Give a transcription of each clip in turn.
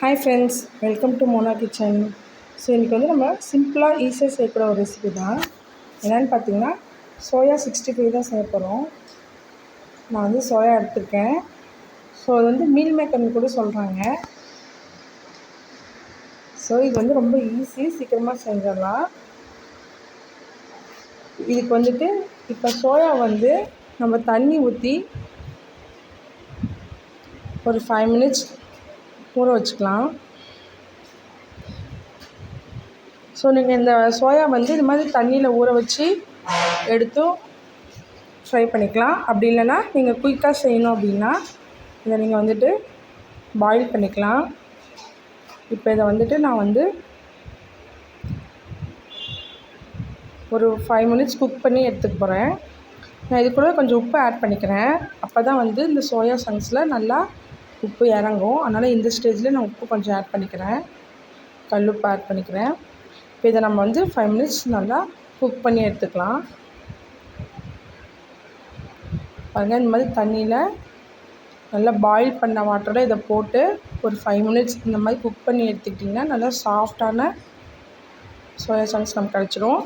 Hi friends, welcome to Mona kitchen. So இன்றைக்கி வந்து நம்ம சிம்பிளாக ஈஸியாக செய்யக்கூடிய ஒரு ரெசிபி தான். என்னென்னு பார்த்தீங்கன்னா சோயா 65 தான் செய்ய போகிறோம். நான் வந்து சோயா எடுத்துருக்கேன். ஸோ அது வந்து மீல் மேக்கர்னு கூட சொல்கிறாங்க. ஸோ இது வந்து ரொம்ப ஈஸி, சீக்கிரமாக செஞ்சிடலாம். இதுக்கு வந்துட்டு இப்போ சோயா வந்து நம்ம தண்ணி ஊற்றி ஒரு 5 மினிட்ஸ் ஊற வச்சுக்கலாம். ஸோ நீங்கள் இந்த சோயா வந்து இது மாதிரி தண்ணியில் ஊற வச்சு எடுத்தும் ஃப்ரை பண்ணிக்கலாம். அப்படி இல்லைன்னா நீங்கள் குயிக்காக செய்யணும் அப்படின்னா இதை நீங்கள் வந்துட்டு பாயில் பண்ணிக்கலாம். இப்போ இதை வந்துட்டு நான் வந்து ஒரு 5 மினிட்ஸ் குக் பண்ணி எடுத்துக்க போகிறேன். நான் இது கூட கொஞ்சம் உப்பு ஆட் பண்ணிக்கிறேன். அப்போ தான் வந்து இந்த சோயா சங்க்ஸில் நல்லா உப்பு இறங்கும். அதனால் இந்த ஸ்டேஜில் நான் உப்பு கொஞ்சம் ஆட் பண்ணிக்கிறேன், கல் உப்பு ஆட் பண்ணிக்கிறேன். இப்போ இதை நம்ம வந்து 5 மினிட்ஸ் நல்லா குக் பண்ணி எடுத்துக்கலாம். பாருங்கள், இந்த மாதிரி தண்ணியில் நல்லா பாயில் பண்ண வாட்டரோட இதை போட்டு ஒரு 5 மினிட்ஸ் இந்த மாதிரி குக் பண்ணி எடுத்துக்கிட்டிங்கன்னா நல்லா சாஃப்டான சோயா சங்க்ஸ் நமக்கு கிடச்சிரும்.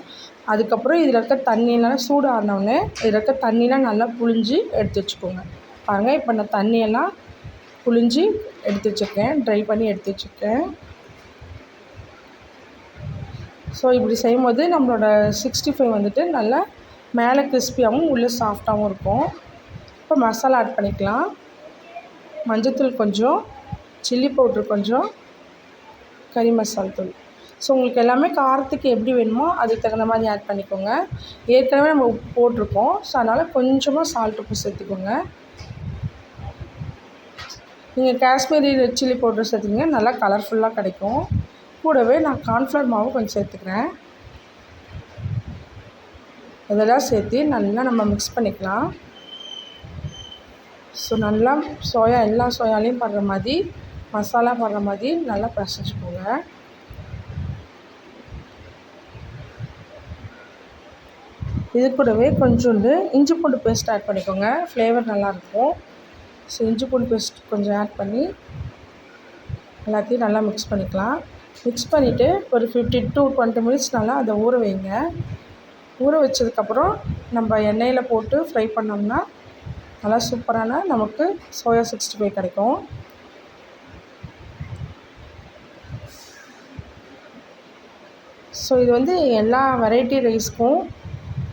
அதுக்கப்புறம் இதில் இருக்க தண்ணியெல்லாம் சூடு ஆறினோடனே இதில் இருக்க தண்ணியெலாம் நல்லா புழிஞ்சு எடுத்து வச்சுக்கோங்க. பாருங்கள், இப்போ நான் தண்ணியெல்லாம் புழிஞ்சு எடுத்து வச்சுருக்கேன், ட்ரை பண்ணி எடுத்து வச்சுருக்கேன். ஸோ இப்படி செய்யும்போது நம்மளோட 65 வந்துட்டு நல்லா மேலே கிறிஸ்பியாகவும் உள்ளே சாஃப்டாகவும் இருக்கும். இப்போ மசாலா ஆட் பண்ணிக்கலாம். மஞ்சள்தூள் கொஞ்சம், சில்லி பவுட்ரு கொஞ்சம், கறி மசால் தூள். ஸோ உங்களுக்கு எல்லாமே காரத்துக்கு எப்படி வேணுமோ அதுக்கு தகுந்த மாதிரி ஆட் பண்ணிக்கோங்க. ஏற்கனவே நம்ம உப்பு போட்டிருக்கோம். ஸோ அதனால் கொஞ்சமாக சால்ட் உப்பு சேர்த்துக்கோங்க. நீங்கள் காஷ்மீரி ரெட் சில்லி பவுட்ரு சேர்த்திங்கன்னா நல்லா கலர்ஃபுல்லாக கிடைக்கும். கூடவே நான் கார்ன்ஃப்ளவர் மாவு கொஞ்சம் சேர்த்துக்கிறேன். இதெல்லாம் சேர்த்து நல்லா நம்ம மிக்ஸ் பண்ணிக்கலாம். ஸோ நல்லா சோயா எல்லா சோயாலையும் படுற மாதிரி, மசாலா படுற மாதிரி நல்லா பிசைஞ்சுக்கோங்க. இது கூடவே கொஞ்சோண்டு இஞ்சி பூண்டு பேஸ்ட் ஆட் பண்ணிக்கோங்க, ஃப்ளேவர் நல்லாயிருக்கும். ஸோ இஞ்சி பூண்டு பேஸ்ட் கொஞ்சம் ஆட் பண்ணி எல்லாத்தையும் நல்லா மிக்ஸ் பண்ணிக்கலாம். மிக்ஸ் பண்ணிவிட்டு ஒரு 15 to 20 மினிட்ஸ் நல்லா அதை ஊற வைங்க. ஊற வச்சதுக்கப்புறம் நம்ம எண்ணெயில் போட்டு ஃப்ரை பண்ணோம்னா நல்லா சூப்பரான நமக்கு சோயா 65 கிடைக்கும். ஸோ இது வந்து எல்லா வெரைட்டி ரைஸ்க்கும்,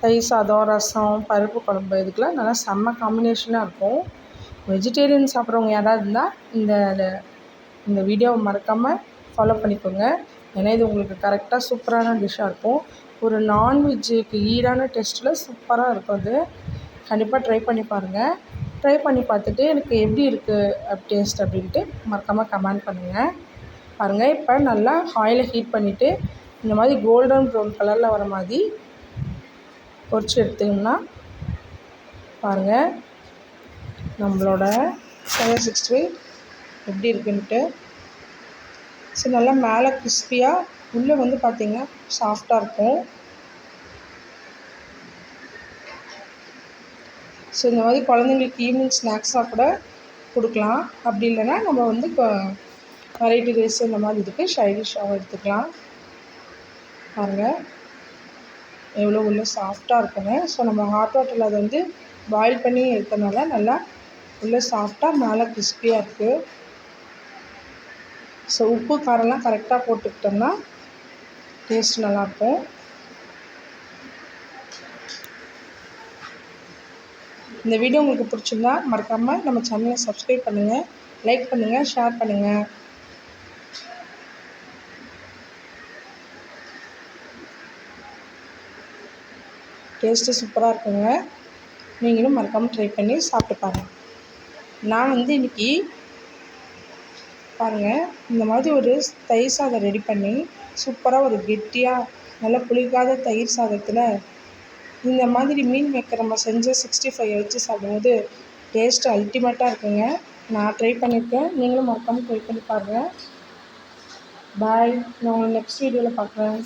தயிர் சாதம், ரசம், பருப்பு குழம்பு இதுக்கெலாம் நல்லா செம்ம காம்பினேஷனாக இருக்கும். வெஜிடேரியன் சாப்பிட்றவங்க யாராவது இருந்தால் இந்த வீடியோவை மறக்காமல் ஃபாலோ பண்ணிக்கோங்க. ஏன்னா இது உங்களுக்கு கரெக்டாக சூப்பரான டிஷ்ஷாக இருக்கும். ஒரு நான்வெஜ்ஜுக்கு ஈடான டேஸ்ட்டில் சூப்பராக இருக்கும். அது கண்டிப்பாக ட்ரை பண்ணி பாருங்கள். ட்ரை பண்ணி பார்த்துட்டு எனக்கு எப்படி இருக்குது டேஸ்ட் அப்படின்ட்டு மறக்காமல் கமெண்ட் பண்ணுங்கள். பாருங்கள், இப்போ நல்லா ஆயிலை ஹீட் பண்ணிவிட்டு இந்த மாதிரி கோல்டன் ப்ரௌன் கலரில் வர மாதிரி பொரிச்சு எடுத்திங்கன்னா பாருங்கள் நம்மளோட சோயா 65 எப்படி இருக்குன்ட்டு. ஸோ நல்லா மேலே கிறிஸ்பியாக, உள்ளே வந்து பார்த்திங்கன்னா சாஃப்டாக இருக்கும். ஸோ இந்த மாதிரி குழந்தைங்களுக்கு ஈவினிங் ஸ்நாக்ஸாக கூட கொடுக்கலாம். அப்படி இல்லைன்னா நம்ம வந்து இப்போ வெரைட்டி ரைஸ் இந்த மாதிரி இதுக்கு சைடிஷ்ஷாகவும் எடுத்துக்கலாம். பாருங்கள் எவ்வளோ உள்ளே சாஃப்டாக இருக்குங்க. ஸோ நம்ம ஹாட் வாட்டரில் அதை வந்து பாயில் பண்ணி எடுத்தனால நல்லா உள்ளே சாஃப்டாக மேலே கிறிஸ்பியாக இருக்குது. ஸோ உப்பு காரம்லாம் கரெக்டாக போட்டுக்கிட்டோம்னா டேஸ்ட் நல்லாயிருக்கும். இந்த வீடியோ உங்களுக்கு பிடிச்சிருந்தா மறக்காமல் நம்ம சேனலை சப்ஸ்கிரைப் பண்ணுங்கள், லைக் பண்ணுங்கள், ஷேர் பண்ணுங்கள். டேஸ்ட்டு சூப்பராக இருக்குங்க. நீங்களும் மறக்காமல் ட்ரை பண்ணி சாப்பிட்டு பாருங்கள். நான் வந்து இன்றைக்கி பாருங்கள் இந்த மாதிரி ஒரு தயிர் சாதம் ரெடி பண்ணி சூப்பராக ஒரு கெட்டியாக நல்லா புளிக்காத தயிர் சாதத்தில் இந்த மாதிரி மீன் மேக்கர் நம்ம செஞ்ச 65 வச்சு சாப்பிடும்போது டேஸ்ட்டு அல்டிமேட்டாக இருக்குங்க. நான் ட்ரை பண்ணியிருக்கேன், நீங்களும் மறக்காமல் ட்ரை பண்ணி பாருங்கள். பாய், நான் உங்களை நெக்ஸ்ட் வீடியோவில் பார்க்குறேன்.